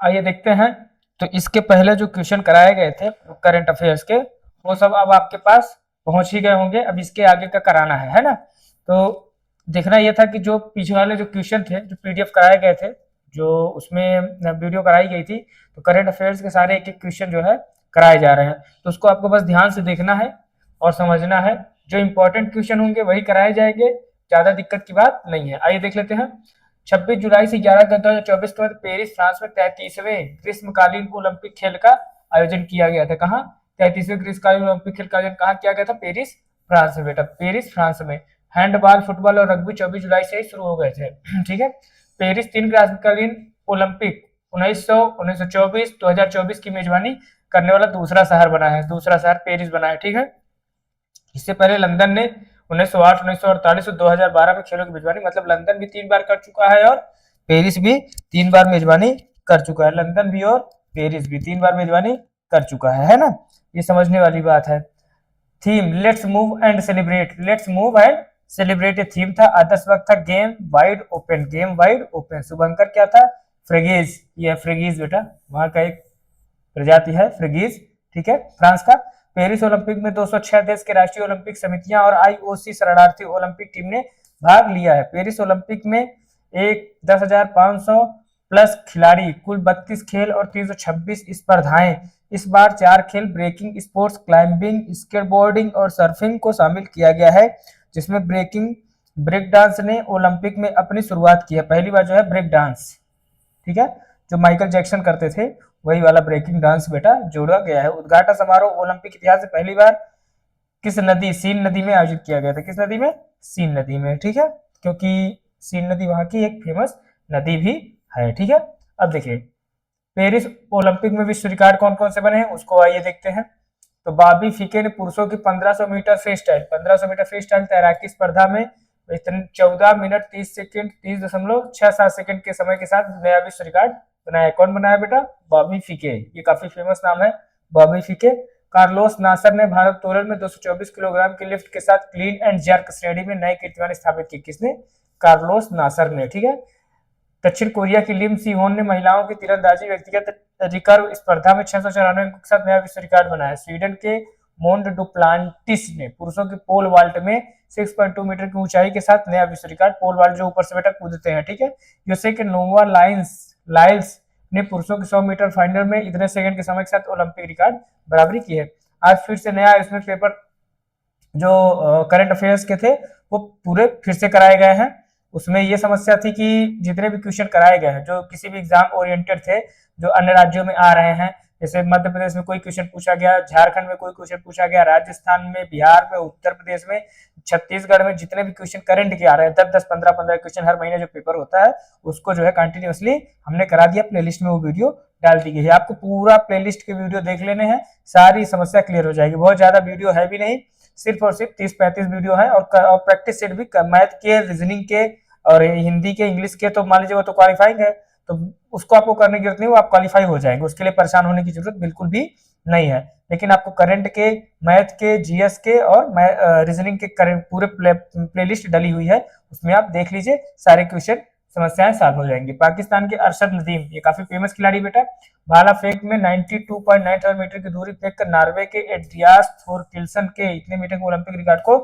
आइए देखते हैं। तो इसके पहले जो क्वेश्चन कराए गए थे करंट अफेयर्स के, वो सब अब आपके पास पहुंच ही गए होंगे। अब इसके आगे का कराना है ना। तो देखना यह था कि जो पीछे वाले जो क्वेश्चन थे, जो पीडीएफ कराए गए थे, जो उसमें वीडियो कराई गई थी, तो करंट अफेयर्स के सारे एक एक क्वेश्चन जो है कराए जा रहे हैं। तो उसको आपको बस ध्यान से देखना है और समझना है। जो इंपॉर्टेंट क्वेश्चन होंगे वही कराए जाएंगे, ज्यादा दिक्कत की बात नहीं है। आइए देख लेते हैं। 26 जुलाई से 11 अगस्त 2024 के बाद पेरिस फ्रांस में 33वें ग्रीष्मकालीन ओलंपिक खेल का आयोजन किया गया था। कहाँ? 33वें ग्रीष्मकालीन ओलंपिक खेल का आयोजन कहाँ किया गया था? पेरिस फ्रांस में बेटा, पेरिस फ्रांस में। हैंडबॉल, फुटबॉल और रग्बी 24 जुलाई से ही शुरू हो गए थे। ठीक है। पेरिस 3 ग्रीष्मकालीन ओलंपिक 1900, 1924, 2024 की मेजबानी करने वाला दूसरा शहर बना है। दूसरा शहर पेरिस बना है। ठीक है। इससे पहले लंदन ने 1908, 1948 और 2012 में खेलों की मेजबानी, मतलब लंदन भी 3 बार कर चुका है और पेरिस भी 3 बार मेजबानी कर चुका है। लंदन भी और पेरिस भी 3 बार मेजबानी कर चुका है ना। ये समझने वाली बात है। Theme let's move and celebrate, let's move and celebrate ये थीम था। आदर्श वक्त था game wide open, game wide open. शुभंकर क्या था? फ्रेगीज, ये फ्रेगीज बेटा, वहां का एक प्रजाति है फ्रिगीज। ठीक है, फ्रांस का। पेरिस ओलंपिक में 206 देश के राष्ट्रीय ओलंपिक समितियां और आईओसी शरणार्थी ओलंपिक टीम ने भाग लिया है। पेरिस ओलंपिक में एक 10,500 प्लस खिलाड़ी, कुल 32 खेल और 326 स्पर्धाएं। इस बार 4 खेल ब्रेकिंग स्पोर्ट्स, क्लाइंबिंग, स्केटबोर्डिंग और सर्फिंग को शामिल किया गया है, जिसमें ब्रेक डांस ने ओलंपिक में अपनी शुरुआत की है। पहली बार जो है ब्रेक डांस, ठीक है, जो माइकल जैक्सन करते थे, वही वाला ब्रेकिंग डांस बेटा जोड़ा गया है। उद्घाटन समारोह ओलंपिक इतिहास से पहली बार किस नदी, सीन नदी में आयोजित किया गया था। किस नदी में? सीन नदी में। ठीक है, क्योंकि सीन नदी वहां की एक फेमस नदी भी है। ठीक है। अब देखिए, पेरिस ओलंपिक में विश्व रिकॉर्ड कौन कौन से बने हैं उसको आइए देखते हैं। तो बॉबी फीके ने पुरुषों की 1500 metre freestyle, 1500 metre freestyle तैराकी स्पर्धा में 14 मिनट 30 सेकंड 30.67 सेकंड के समय के साथ नया विश्व रिकॉर्ड बनाया। कौन बनाया बेटा? बॉबी फीके। ये काफी फेमस नाम है, बॉबी फीके। कार्लोस नासर ने भारोत्तोलन में 224 किलोग्राम की लिफ्ट के साथ क्लीन एंड जर्क श्रेणी में नए कीर्तिमान स्थापित की। किसने? कार्लोस नासर ने। ठीक है। दक्षिण कोरिया की लिम सी होन ने महिलाओं की तीरंदाजी व्यक्तिगत रिकर्व स्पर्धा में 694 अंकों के साथ नया विश्व रिकॉर्ड बनाया। स्वीडन के मोंड डुप्लांटिस ने पुरुषों के पोल वाल्ट में 6.2 मीटर की ऊंचाई के साथ नया विश्व रिकॉर्ड, पोल वाल्ट जो ऊपर से बेटा कूदते हैं। ठीक है। यूएसए के नोवा लाइल्स ने पुरुषों के 100 मीटर फाइनल में इतने सेकंड के समय के साथ ओलंपिक रिकॉर्ड बराबरी की है। आज फिर से नया इसमें पेपर जो करंट अफेयर्स के थे वो पूरे फिर से कराए गए हैं। उसमें ये समस्या थी कि जितने भी क्वेश्चन कराए गए हैं जो किसी भी एग्जाम ओरिएंटेड थे, जो अन्य राज्यों में आ रहे हैं, जैसे मध्य प्रदेश में कोई क्वेश्चन पूछा गया, झारखंड में कोई क्वेश्चन पूछा गया, राजस्थान में, बिहार में, उत्तर प्रदेश में, छत्तीसगढ़ में, जितने भी क्वेश्चन करंट के आ रहे हैं 10-10, 15-15 क्वेश्चन हर महीने जो पेपर होता है, उसको जो है कंटिन्यूअसली हमने करा दिया। प्लेलिस्ट में वो वीडियो डाल दी गई है। आपको पूरा प्लेलिस्ट के वीडियो देख लेने हैं, सारी समस्या क्लियर हो जाएगी। बहुत ज्यादा वीडियो है भी नहीं, सिर्फ और सिर्फ 30-35 वीडियो है। और प्रैक्टिस सेट भी मैथ के, रीजनिंग के और हिंदी के, इंग्लिश के, तो मान लीजिए वो तो क्वालिफाइंग है, तो उसको आपको करने की जरूरत नहीं, वो आप क्वालिफाई हो जाएंगे, उसके लिए परेशान होने की जरूरत बिल्कुल भी नहीं है। लेकिन आपको करंट के, मैथ के, जीएस के और रीजनिंग के पूरे प्लेलिस्ट डली हुई है, उसमें आप देख लीजिए, सारे क्वेश्चन समस्याएं सॉल्व हो जाएंगी। पाकिस्तान के अरशद नदीम, ये काफी फेमस खिलाड़ी बेटा, भाला फेंक में 92.97 मीटर की दूरी फेंक कर नार्वे के एड्रियास थोरकिल्सन के इतने मीटर के ओलंपिक रिकॉर्ड को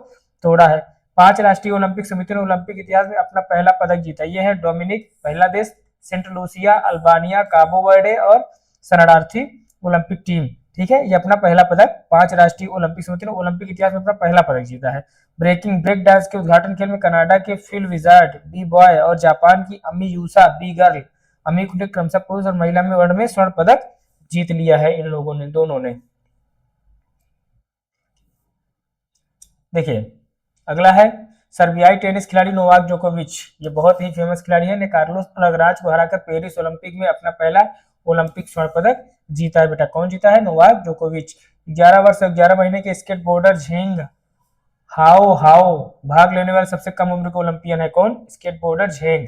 तोड़ा है। 5 राष्ट्रीय ओलंपिक समिति ने ओलंपिक इतिहास में अपना पहला पदक जीता। यह है डोमिनिक, पहला देश, सेंट लूसिया, अल्बानिया, काबो वर्डे और शरणार्थी ओलंपिक टीम। ठीक है, ये अपना पहला पदक, 5 राष्ट्रीय ओलंपिक समिति ने ओलंपिक इतिहास में अपना पहला पदक जीता है। ब्रेक डांस के उद्घाटन खेल में कनाडा के फिल विजार्ड बी बॉय और जापान की अमी यूसा बी गर्ल, अमी ने क्रमशः पुरुष और महिला में वर्ण में स्वर्ण पदक जीत लिया है। इन लोगों ने, दोनों ने। देखिए, अगला है सर्बियाई टेनिस खिलाड़ी नोवाक जोकोविच, ये बहुत ही फेमस खिलाड़ी है, ने कार्लोस अल्कराज को हराकर पेरिस ओलंपिक में अपना पहला ओलंपिक स्वर्ण पदक जीता है बेटा। कौन जीता है? नोवाक जोकोविच। 11 वर्ष और 11 महीने के स्केट बोर्डर झेंग हाओ हाओ भाग लेने वाले सबसे कम उम्र के ओलंपियन है। कौन? Skateboarder Zheng.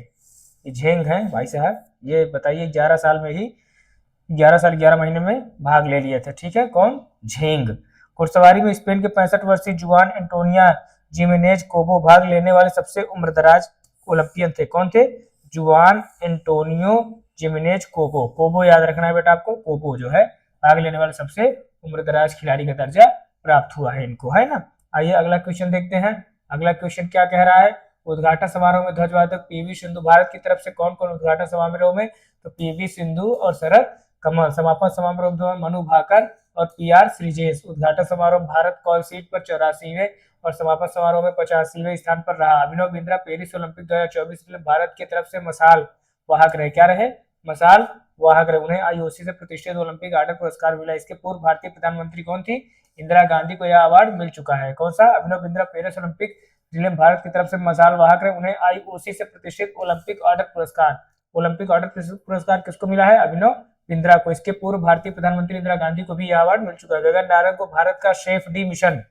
ये झेंग है भाई साहब, ये बताइए 11 साल में ही, 11 साल 11 महीने में भाग ले लिए थे। ठीक है, कौन? झेंग। घुड़सवारी में स्पेन के 65 वर्षीय जुआन एंटोनिया जिमेनेज कोबो भाग लेने वाले सबसे उम्रदराज ओलंपियन थे। कौन थे? जुआन एंटोनियो जिमेनेज कोबो, कोबो याद रखना है बेटा आपको, कोबो जो है भाग लेने वाले सबसे उम्रदराज खिलाड़ी का दर्जा प्राप्त हुआ है इनको, है ना। आइए अगला क्वेश्चन देखते हैं। अगला क्वेश्चन क्या कह रहा है, उद्घाटन समारोह में ध्वजवादक पीवी सिंधु, भारत की तरफ से कौन कौन उद्घाटन समारोह में, तो पीवी सिंधु और शरद कमल। समापन समारोह में मनु भाकर और पीआर श्रीजेश। उद्घाटन समारोह भारत कॉल सीट पर 84वें और समापन समारोह में 85वें स्थान पर रहा। अभिनव बिंद्रा पेरिस ओलंपिक 2024 में भारत की तरफ से मसाल वाहक रहे, क्या रहे, मसाल वाहक रहे। उन्हें आईओसी से प्रतिष्ठित ओलंपिक आर्डर पुरस्कार मिला। इसके पूर्व भारतीय प्रधानमंत्री कौन थी, इंदिरा गांधी को यह अवार्ड मिल चुका है। कौन सा, अभिनव बिंद्रा पेरिस ओलंपिक जिले भारत की तरफ से मसाल वाहक रहे, उन्हें आईओसी से प्रतिष्ठित ओलंपिक ऑर्डर पुरस्कार, ओलंपिक ऑर्डर पुरस्कार किसको मिला है, अभिनव बिंद्रा को। इसके पूर्व भारतीय प्रधानमंत्री इंदिरा गांधी को भी यह अवार्ड मिल चुका है। गगन नारंग को भारत का chef D mission,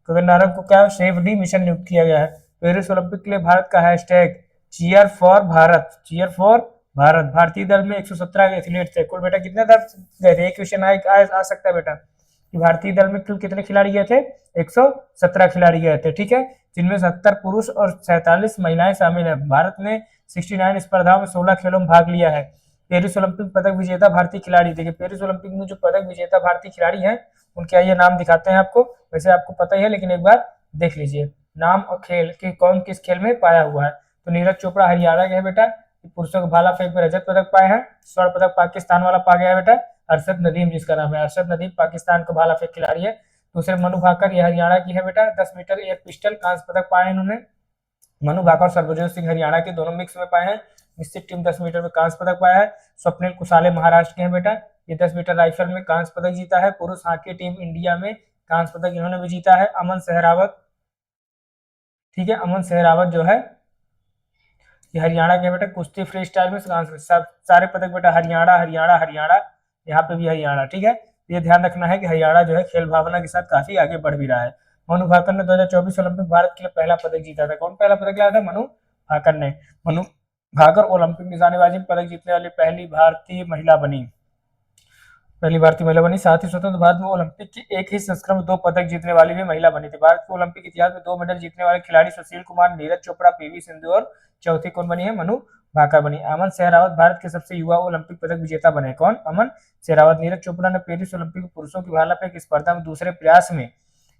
Gagan Narang को क्या शेफ डी मिशन नियुक्त किया गया है। पेरिस ओलंपिक के लिए भारत का hashtag cheer for Bharat, cheer for Bharat. भारतीय दल में 117 एथलीट थे, कुल बेटा कितने दल गए थे, एक क्वेश्चन आ सकता है बेटा कि भारतीय दल में कुल कितने खिलाड़ी गए थे, 117 खिलाड़ी गए थे, ठीक है, जिनमें 70 पुरुष और 47 महिलाएं शामिल है। भारत ने 69 स्पर्धाओं में 16 खेलों में भाग लिया है। पेरिस ओलंपिक पदक विजेता भारतीय खिलाड़ी, देखिए पेरिस ओलंपिक में जो पदक विजेता भारतीय खिलाड़ी हैं उनके आइए नाम दिखाते हैं आपको, वैसे आपको पता ही है लेकिन एक बार देख लीजिए नाम और खेल कि कौन किस खेल में पाया हुआ है। तो नीरज चोपड़ा हरियाणा के है बेटा, पुरुषों के भाला फेंक में रजत पदक पाए हैं। स्वर्ण पदक पाकिस्तान वाला पा गया है बेटा, अरशद नदीम जिसका नाम है, अरशद नदीम पाकिस्तान का भाला फेंक खिलाड़ी है। दूसरे मनु भाकर, ये हरियाणा की है बेटा, 10 मीटर एयर पिस्टल कांस्य पदक पाए इन्होंने। मनु भाकर और सर्वजोत सिंह हरियाणा के, दोनों मिक्स में पाए हैं। निश्चित टीम 10 मीटर में कांस्य पदक पाया है। स्वप्निल कुसाले महाराष्ट्र के हैं बेटा, ये 10 मीटर राइफल में कांस्य पदक जीता है। पुरुष हॉकी टीम इंडिया में कांस्य पदक इन्होंने भी जीता है। अमन सहरावत, ठीक है, अमन सहरावत जो है ये हरियाणा के बेटा, कुश्ती फ्री स्टाइल में सब सारे पदक बेटा हरियाणा हरियाणा हरियाणा, यहाँ पे भी हरियाणा, ठीक है। ये ध्यान रखना है कि हरियाणा जो है खेल भावना के साथ काफी आगे बढ़ भी रहा है। मनु भाकर ने 2024 ओलंपिक भारत के लिए पहला पदक जीता था। कौन पहला पदक लाया था, मनु भाकर ने। मनु भाकर ओलंपिक निशानेबाजी में पदक जीतने वाली पहली भारतीय महिला बनी, पहली भारतीय महिला बनी। साथ ही स्वतंत्र भारत में ओलंपिक की एक ही संस्करण में 2 पदक जीतने वाली भी महिला बनी थी। भारत के ओलंपिक इतिहास में 2 मेडल जीतने वाले खिलाड़ी सुशील कुमार, नीरज चोपड़ा, पीवी सिंधु और चौथी कौन बनी है, मनु भाकर बनी। अमन सहरावत भारत के सबसे युवा ओलंपिक पदक विजेता बने, कौन, अमन सहरावत। नीरज चोपड़ा ने पेरिस ओलंपिक पुरुषों की भाला फेंक स्पर्धा में दूसरे प्रयास में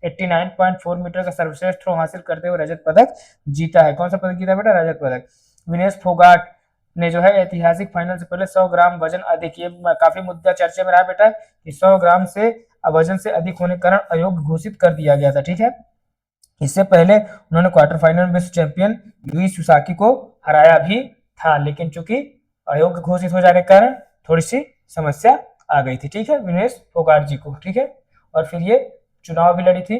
89.4 मीटर का सर्वश्रेष्ठ थ्रो हासिल करते हुए रजत पदक जीता है। कौन सा पदक जीता बेटा, रजत पदक। विनेश फोगाट ने जो है ऐतिहासिक फाइनल से पहले 100 ग्राम वजन अधिक, ये काफी मुद्दा चर्चे में रहा बेटा कि 100 ग्राम से वजन से अधिक होने के कारण अयोग्य घोषित कर दिया गया था, ठीक है। इससे पहले उन्होंने क्वार्टर फाइनल में विश्व चैंपियन यूई सुसाकी को हराया भी था, लेकिन चूंकि अयोग्य घोषित हो जाने के कारण थोड़ी सी समस्या आ गई थी, ठीक है, विनेश फोगाट जी को, ठीक है। और फिर ये चुनाव भी लड़ी थी।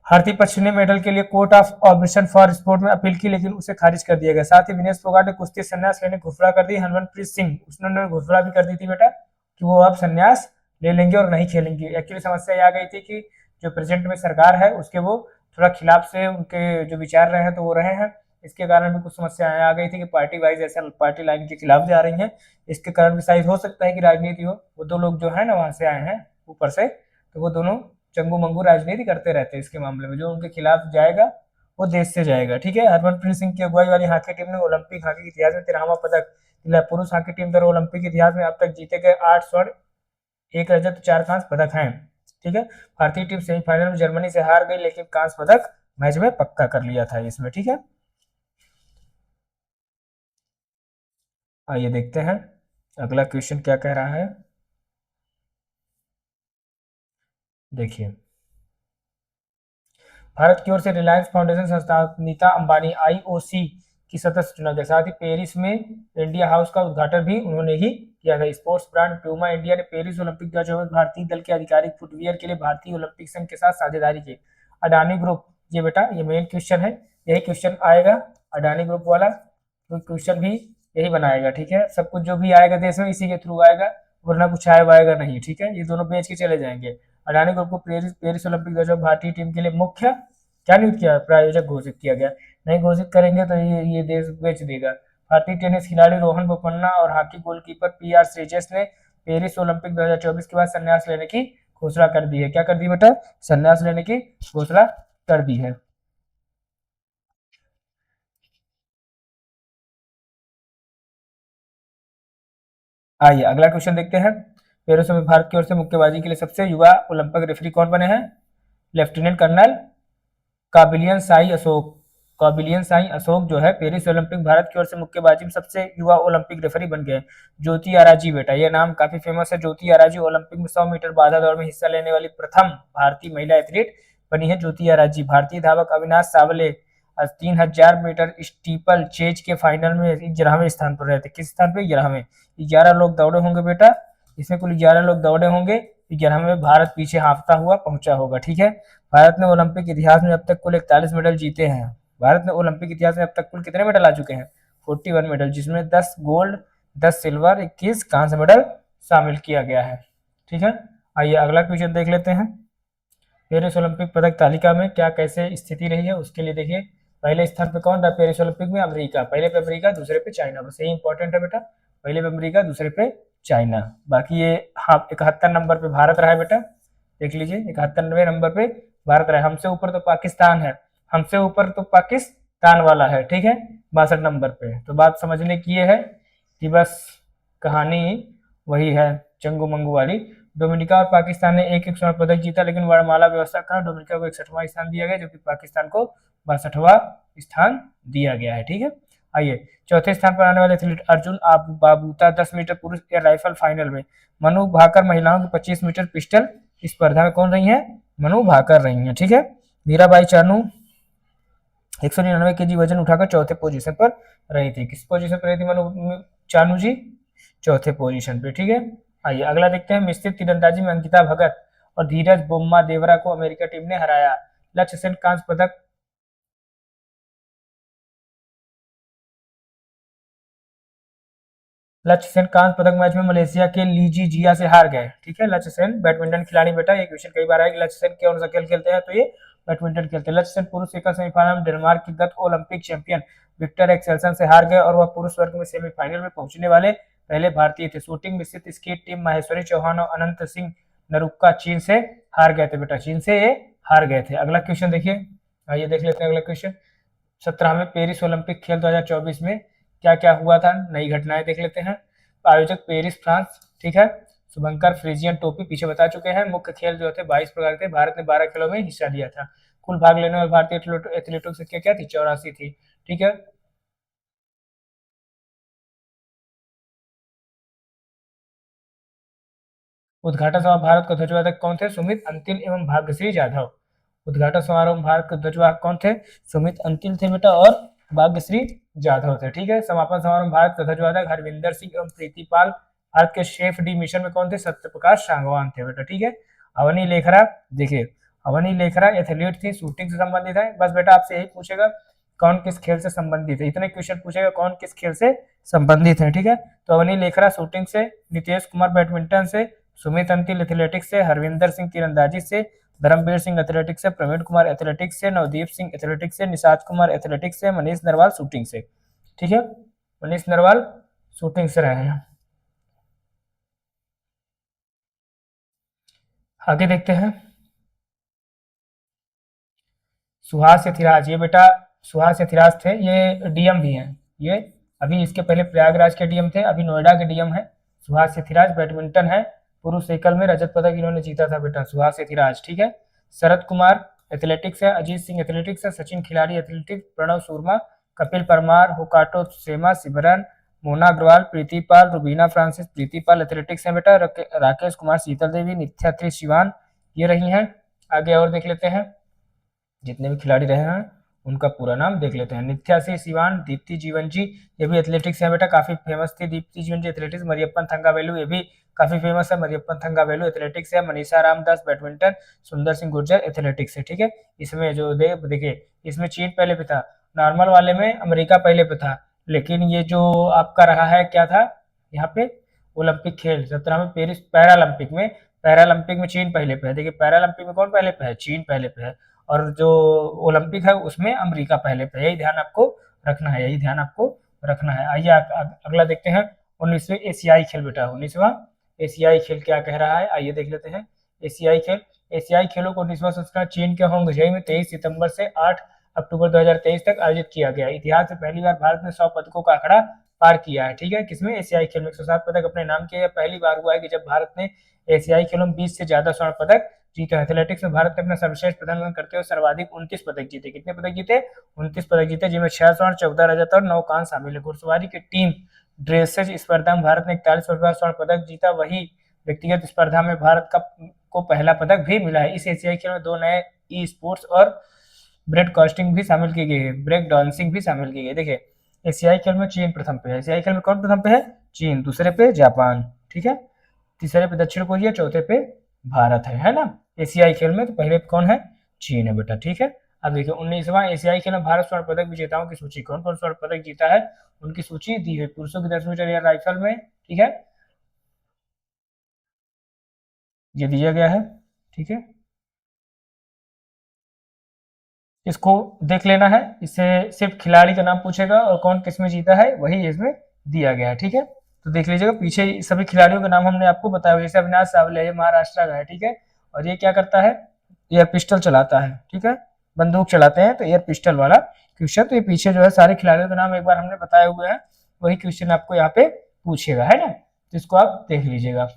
भारतीय पक्ष ने मेडल के लिए court of arbitration for sport में अपील की, लेकिन उसे खारिज कर दिया गया। साथ ही विनेश फोगाट ने कुश्ती संन्यास लेने घोषणा कर दी। हरमनप्रीत सिंह, उसने घोषणा भी कर दी थी बेटा कि वो अब संन्यास ले लेंगे और नहीं खेलेंगे। एक्चुअली समस्या आ गई थी कि जो प्रेजेंट में सरकार है उसके वो थोड़ा खिलाफ से उनके जो विचार रहे हैं तो वो रहे हैं, इसके कारण भी कुछ समस्याएं आ गई थी कि पार्टी वाइज ऐसा पार्टी लाइन के खिलाफ जा रही हैं। इसके कारण भी शायद हो सकता है कि राजनीति हो, वो 2 लोग जो है ना वहां से आए हैं ऊपर से, तो वो दोनों चंगू मंगू राजनीति करते रहते हैं। इसके मामले में जो उनके खिलाफ जाएगा वो देश से जाएगा, ठीक है। हरमनप्रीत सिंह की अगुवाई वाली हॉकी टीम ने ओलंपिक हॉकी के इतिहास में 13वां पदक दिलाया। पुरुष हॉकी टीम द्वारा ओलंपिक इतिहास में अब तक जीते गए 8 स्वर्ण, 1 रजत, 4 कांस्य पदक हैं, ठीक है। भारतीय टीम सेमीफाइनल में जर्मनी से हार गई, लेकिन कांस्य पदक मैच में पक्का कर लिया था इसमें, ठीक है। आइए देखते हैं अगला क्वेश्चन क्या कह रहा है, देखिए। भारत की ओर से रिलायंस फाउंडेशन संस्था नीता अंबानी आईओसी की सदस्य चुना गया। साथ ही पेरिस में इंडिया हाउस का उद्घाटन भी उन्होंने ही किया था। स्पोर्ट्स ब्रांड प्यूमा इंडिया ने पेरिस ओलंपिक 2024 भारतीय दल के आधिकारिक फुटवियर के लिए भारतीय ओलंपिक संघ के साथ साझेदारी की। अडानी ग्रुप, ये बेटा ये मेन क्वेश्चन है, यही क्वेश्चन आएगा अडानी ग्रुप वाला, तो क्वेश्चन भी यही बनाएगा, ठीक है। सब कुछ जो भी आएगा देश में इसी के थ्रू आएगा, वरना कुछ आएगा नहीं, ठीक है। ये दोनों बेच के चले जाएंगे। अडानी ग्रुप को पेरिस ओलंपिक 2024 भारतीय टीम के लिए मुख्य क्या नियुक्त किया, प्रायोजक घोषित किया गया। नहीं घोषित करेंगे तो ये देश बेच देगा। भारतीय टेनिस खिलाड़ी रोहन बोपन्ना और हॉकी गोलकीपर पीआर श्रीजेश ने पेरिस ओलंपिक 2024 के बाद संन्यास लेने की घोषणा कर दी है। क्या कर दी बेटा, संन्यास लेने की घोषणा कर दी है। आइए अगला क्वेश्चन देखते हैं। पेरिस में भारत की ओर से मुक्केबाजी के लिए सबसे युवा ओलंपिक रेफरी कौन बने हैं? लेफ्टिनेंट कर्नल काबिलियन शाही अशोक। काबिलियन शाही अशोक जो है पेरिस ओलंपिक भारत की ओर से मुक्केबाजी में सबसे युवा ओलंपिक रेफरी बन गए। ज्योति आराजी बेटा, ये नाम काफी फेमस है। ज्योति आराजी ओलंपिक में 100 मीटर बाधा दौड़ में हिस्सा लेने वाली प्रथम भारतीय महिला एथलीट बनी है ज्योति आराजी। भारतीय धावक अविनाश सावले 3000 मीटर स्टीपल चेज के फाइनल में 11वें स्थान पर रहे थे। किस स्थान पे? 11वें। 11 लोग दौड़े होंगे बेटा, इसमें कुल 11 लोग दौड़े होंगे। 11वें में भारत पीछे हाँफता हुआ पहुंचा होगा। ठीक है। भारत ने ओलंपिक इतिहास में अब तक कुल 41 मेडल जीते हैं। भारत ने ओलंपिक इतिहास में अब तक कुल कितने मेडल आ चुके हैं? 41 मेडल, जिसमें 10 गोल्ड, 10 सिल्वर, 21 कांस्य मेडल शामिल किया गया है। ठीक है। आइए अगला क्वेश्चन देख लेते हैं। पेरिस ओलंपिक पदक तालिका में क्या कैसे स्थिति रही है उसके लिए देखिए। पहले स्थान पे कौन रहा पेरिस ओलंपिक में? अमेरिका। पहले पे अमेरिका, दूसरे पे चाइना। बस यही इंपॉर्टेंट है बेटा, पहले पे अमेरिका, दूसरे पे चाइना। बाकी ये हाँ 71 नंबर पे भारत रहा है बेटा, देख लीजिए 71वें नंबर पे भारत रहा है। हमसे ऊपर तो पाकिस्तान है, हमसे ऊपर तो पाकिस्तान वाला है। ठीक है, 62 नंबर पे। तो बात समझने की ये है कि बस कहानी वही है चंगू मंगू वाली। डोमिनिका और पाकिस्तान ने एक एक स्वर्ण पदक जीता, लेकिन वर्णमाला व्यवस्था का डोमिनिका को 61वां स्थान दिया गया, जबकि पाकिस्तान को 62वां स्थान दिया गया है। ठीक है। आइए चौथे स्थान पर आने वाले एथलीट अर्जुन बाबूता 10 मीटर पुरुष एयर राइफल फाइनल में। मनु भाकर महिलाओं की 25 मीटर पिस्टल स्पर्धा में कौन रही है? मनु भाकर रही है। ठीक है। मीराबाई चानू 199 केजी वजन उठाकर चौथे पोजीशन पर रही थी। किस पोजीशन पर रही थी मनु चानू जी? चौथे पोजीशन पे। ठीक है। आइए अगला देखते हैं। मिश्रित तीरंदाजी में अंकिता भगत और धीरज बोम्मा देवरा को अमेरिका टीम ने हराया। लक्ष्य सेन कांस्य पदक लक्ष्य सेन कांस्य पदक मैच में मलेशिया के लीजी जिया से हार गए। ठीक है। लक्ष्य सेन बैडमिंटन खिलाड़ी बेटा, ये क्वेश्चन कई बार आया कि लक्ष्य सेन कौन सा खेल खेलते हैं, तो ये बैडमिंटन खेलते हैं। लक्ष्य सेन पुरुष एकल सेमीफाइनल में डेनमार्क के गत ओलंपिक चैंपियन विक्टर एक्सेल्सन से हार गए और वह पुरुष वर्ग में सेमीफाइनल में पहुंचने वाले पहले भारतीय थे। शूटिंग मिश्रित स्कीट टीम माहेश्वरी चौहान और अनंत सिंह नरुक्का चीन से हार गए थे बेटा, चीन से ये हार गए थे। अगला क्वेश्चन देखिए, आइए देख लेते हैं अगला क्वेश्चन। 17वें पेरिस ओलंपिक खेल 2024 में क्या क्या हुआ था, नई घटनाएं देख लेते हैं। आयोजक पेरिस फ्रांस। ठीक है। शुभंकर फ्रीजियन टोपी पीछे बता चुके हैं। मुख्य खेल जो थे 22 प्रकार के, भारत ने 12 खेलों में हिस्सा लिया था। कुल भाग लेने वाले भारतीय एथलीटों की संख्या क्या थी? 84 थी। ठीक है। उद्घाटन समारोह भारत को ध्वजवाहक कौन थे? सुमित अंतिल एवं भाग्यश्री जाधव। उद्घाटन समारोह में भारत के ध्वजवाहक कौन थे? सुमित अंतिल थे बेटा और भाग्यश्री जाधव थे। ठीक है। समापन समारोह में भारत के ध्वजवाहक हरविंदर सिंह एवं प्रीतिपाल। भारत के शेफ डी मिशन में कौन थे? सत्यप्रकाश सांगवान थे बेटा। ठीक है। अवनी लेखरा, देखिए अवनी लेखरा एथलीट थी, शूटिंग से संबंधित है। बस बेटा आपसे यही पूछेगा कौन किस खेल से संबंधित है, इतने क्वेश्चन पूछेगा कौन किस खेल से संबंधित है। ठीक है। तो अवनी लेखरा शूटिंग से, नितेश कुमार बैडमिंटन से, सुमित अंतिल एथलेटिक्स से, हरविंदर सिंह तीरंदाजी से, धर्मवीर सिंह एथलेटिक्स से, प्रवीण कुमार एथलेटिक्स से, नवदीप सिंह एथलेटिक्स से, निषाद कुमार एथलेटिक्स से, मनीष नरवाल शूटिंग से। ठीक है। मनीष नरवाल शूटिंग से रहे हैं। आगे देखते हैं। सुहास यथिराज, ये बेटा सुहास यथिराज थे, ये डीएम भी हैं। ये अभी इसके पहले प्रयागराज के डीएम थे, अभी नोएडा के डीएम है। सुहास यथिराज बैडमिंटन है, पुरुष एकल में रजत पदक इन्होंने जीता था बेटा, सुहास यथिराज। ठीक है। शरद कुमार एथलेटिक्स है, अजीत सिंह एथलेटिक्स है, सचिन खिलाड़ी एथलेटिक्स, प्रणव शर्मा, कपिल परमार, हुकाटो सेमा, सिमरन, मोना अग्रवाल, प्रीतिपाल, रुबीना फ्रांसिस, प्रीतिपाल एथलेटिक्स है बेटा, राकेश कुमार, शीतल देवी, नित्या शिवान, ये रही हैं। आगे और देख लेते हैं जितने भी खिलाड़ी रहे हैं उनका पूरा नाम देख लेते हैं। नित्या सिंह सिवान, दीप्ति जीवन जी, ये भी एथलेटिक्स है बेटा, काफी फेमस थी दीप्ति जीवन जी एथलेटिक्स। मरियप्पन थंगावेलु, ये भी काफी फेमस है, मरियप्पन थंगावेलु एथलेटिक्स है। मनीषा रामदास बैडमिंटन, सुंदर सिंह गुर्जर एथलेटिक्स है। ठीक है। इसमें जो देखिए इसमें चीन पहले पे था, नॉर्मल वाले में अमेरिका पहले पे था, लेकिन ये जो आपका रहा है क्या था यहाँ पे ओलंपिक खेल 17 में पेरिस पैरालंपिक में चीन पहले पे है। देखिए पैरालंपिक में कौन पहले पे है? चीन पहले पे है। और जो ओलंपिक है उसमें अमेरिका पहले पे, यही ध्यान आपको रखना है, यही ध्यान आपको रखना है। आइए अगला देखते हैं। 19वें एशियाई खेल बेटा, 19वां एशियाई खेल क्या कह रहा है, आइए देख लेते हैं। एशियाई खेल, एशियाई खेलों को 19वां संस्करण चीन के होंगझोई में 23 सितंबर से 8 अक्टूबर 2023 तक आयोजित किया गया। इतिहास में पहली बार भारत ने 100 पदकों का आंकड़ा पार किया है, ठीक है, किसमें, एशियाई खेल में 107 पदक अपने नाम किए। पहली बार हुआ है कि जब भारत ने एशियाई खेलों में 20 से ज्यादा स्वर्ण पदक जीता है। एथलेटिक्स में भारत ने अपना सर्वश्रेष्ठ प्रदर्शन करते हुए सर्वाधिक 29 पदक जीते। कितने पदक जीते, 29 पदक जीते, जिनमें 6 स्वर्ण, 14 रजत और 9 कांस्य शामिल है। घुड़सवारी की टीम ड्रेसेज स्पर्धा में भारत ने 41 स्वर्ण पदक जीता। वही व्यक्तिगत स्पर्धा में भारत का को पहला पदक भी मिला है। इस एशियाई खेल में 2 नए ई स्पोर्ट्स और ब्रेडकास्टिंग भी शामिल की गई है, ब्रेक डांसिंग भी शामिल की गई है। देखिए एशियाई खेल में चीन प्रथम पे है, एशियाई खेल में कौन प्रथम पे है, चीन, दूसरे पे जापान, ठीक है, तीसरे पे दक्षिण कोरिया, चौथे पे भारत है ना। एशियाई खेल में तो पहले कौन है, चीन है बेटा, ठीक है। अब देखिए 19वां एशियाई खेल में भारत स्वर्ण पदक विजेताओं की सूची, कौन कौन स्वर्ण पदक जीता है उनकी सूची दी है। पुरुषों की 10 मीटर एयर राइफल में, ठीक है, ये दिया गया है, ठीक है, इसको देख लेना है। इससे सिर्फ खिलाड़ी का नाम पूछेगा और कौन किसमें जीता है वही इसमें दिया गया है, ठीक है। तो देख लीजिएगा पीछे सभी खिलाड़ियों के नाम हमने आपको बताया, जैसे अविनाश सावले ये महाराष्ट्र का है, ठीक है, और ये क्या करता है, एयर पिस्टल चलाता है, ठीक है, बंदूक चलाते हैं तो एयर पिस्टल वाला क्वेश्चन। तो ये पीछे जो है सारे खिलाड़ियों के नाम एक बार हमने बताए हुए हैं, वही क्वेश्चन आपको यहाँ पे पूछेगा, है ना, तो इसको आप देख लीजिएगा।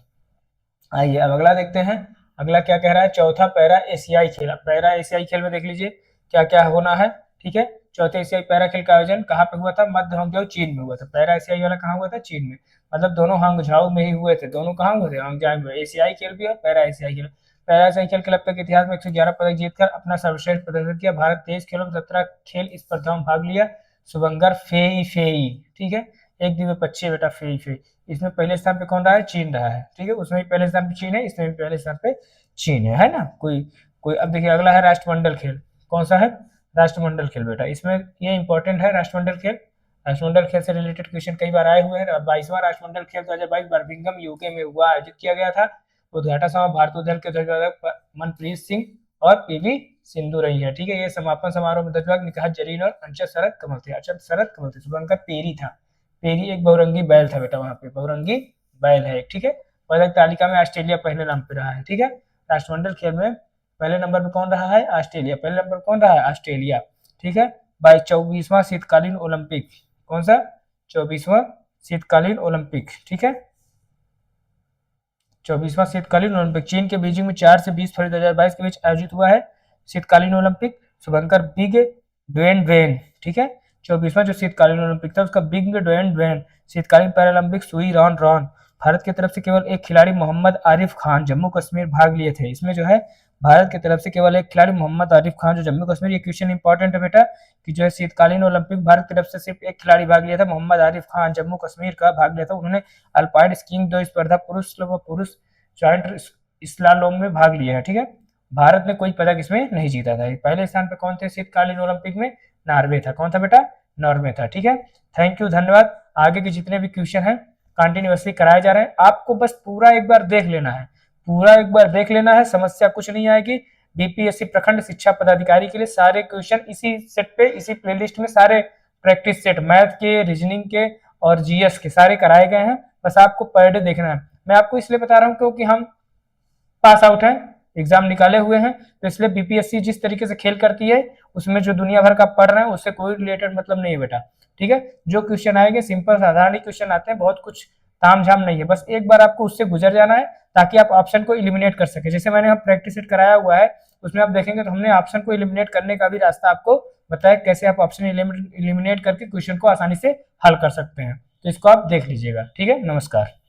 आइए अब अगला देखते हैं। अगला क्या कह रहा है, चौथा पैरा एशियाई खेल। पैरा एशियाई खेल में देख लीजिए क्या क्या होना है, ठीक है। चौथे एशियाई पैरा खेल का आयोजन कहाँ पे हुआ था, मध्य हांगझाओ चीन में हुआ था। पैरा एशियाई वाला कहाँ हुआ था, चीन में, मतलब दोनों हांगझाओ में ही हुए थे, दोनों कहाँ हुए थे, हांगझाओ में। एशियाई खेल भी और पैरा एशियाई खेल। पैरा एशियाई खेल क्लब तक इतिहास में 111 पदक जीतकर अपना सर्वश्रेष्ठ प्रदर्शन किया। भारत 23 खेलों में 17 खेल स्पर्धाओं में भाग लिया। शुभंकर फेई फेई, ठीक है, एक द्विपक्षीय बेटा फेई फेई। इसमें पहले स्थान पे कौन रहा है, चीन रहा है, ठीक है, उसमें भी पहले स्थान पे चीन है, इसमें भी पहले स्थान पे चीन है ना। कोई कोई अब देखिए अगला है राष्ट्रमंडल खेल। कौन सा है, राष्ट्रमंडल खेल बेटा। इसमें ये इंपॉर्टेंट है राष्ट्रमंडल खेल। राष्ट्रमंडल खेल से रिलेटेड क्वेश्चन कई बार आए हुए हैं। 22वां राष्ट्रमंडल खेल 2022 बर्मिंघम यूके में हुआ, आयोजित किया गया था। उद्घाटन समारोह भारतीय दल के ध्वजवाहक मनप्रीत सिंह और पीवी सिंधु रही है, ठीक है। ये समापन समारोह में ध्वजवाहक निकाह जरीन और अंचल शरद कमल थे, अंचल शरद कमल थे। शुभंकर पेरी था, पेरी एक बहुरंगी बैल था बेटा, वहां पे बहुरंगी बैल है, ठीक है। पदक तालिका में ऑस्ट्रेलिया पहले नंबर पे रहा है, ठीक है। राष्ट्रमंडल खेल में पहले नंबर पे कौन रहा है, ऑस्ट्रेलिया, पहले नंबर पे कौन रहा है, ऑस्ट्रेलिया, ठीक है। 24वां शीतकालीन ओलंपिक, कौन सा, 24वां शीतकालीन ओलंपिक, ठीक है, 24वां शीतकालीन ओलंपिक चीन के बीजिंग में 4 से 20 फरवरी 2022 के बीच आयोजित हुआ है शीतकालीन ओलंपिक। शुभंकर बिग ड्वेन वेन, ठीक है, 24वां जो शीतकालीन ओलंपिक था उसका बिग ड्वेन वेन। शीतकालीन Paralympic Shuey Rhon Rhon. Bharat की तरफ से केवल एक खिलाड़ी मोहम्मद आरिफ खान जम्मू कश्मीर भाग लिए थे। इसमें जो है भारत की तरफ से केवल एक खिलाड़ी मोहम्मद आरिफ खान जो जम्मू कश्मीर, ये क्वेश्चन इंपॉर्टेंट है बेटा कि जो है शीतकालीन ओलंपिक भारत की तरफ से सिर्फ एक खिलाड़ी भाग लिया था, मोहम्मद आरिफ खान जम्मू कश्मीर का भाग लिया था। उन्होंने अल्पाइन स्कीइंग 2 स्पर्धा पुरुष व पुरुष जॉइंट स्लालोम में भाग लिया है, ठीक है। भारत ने कोई पदक इसमें नहीं जीता था। पहले स्थान पे कौन थे शीतकालीन ओलंपिक में, नॉर्वे था, कौन था बेटा, नॉर्वे था, ठीक है। थैंक यू, धन्यवाद। आगे के जितने भी क्वेश्चन हैं कंटिन्यूअसली कराए जा रहे हैं, आपको बस पूरा एक बार देख लेना है, पूरा एक बार देख लेना है, समस्या कुछ नहीं आएगी। बीपीएससी प्रखंड शिक्षा पदाधिकारी के लिए सारे क्वेश्चन इसी सेट पे, इसी प्लेलिस्ट में सारे प्रैक्टिस सेट मैथ के, रीजनिंग के और जीएस के सारे कराए गए हैं। बस आपको पर डे देखना है। मैं आपको इसलिए बता रहा हूं क्योंकि हम पास आउट हैं, एग्जाम निकाले हुए हैं, तो इसलिए बीपीएससी जिस तरीके से खेल करती है उसमें जो दुनिया भर का पढ़ रहे हैं उससे कोई रिलेटेड मतलब नहीं है बेटा, ठीक है। जो क्वेश्चन आएंगे सिंपल साधारण ही क्वेश्चन आते हैं, बहुत कुछ तामझाम नहीं है, बस एक बार आपको उससे गुजर जाना है ताकि आप ऑप्शन को इलिमिनेट कर सके। जैसे मैंने प्रैक्टिस सेट कराया हुआ है उसमें आप देखेंगे तो हमने ऑप्शन को इलिमिनेट करने का भी रास्ता आपको बताया, कैसे आप ऑप्शन इलिमिनेट करके क्वेश्चन को आसानी से हल कर सकते हैं। तो इसको आप देख लीजिएगा, ठीक है। नमस्कार।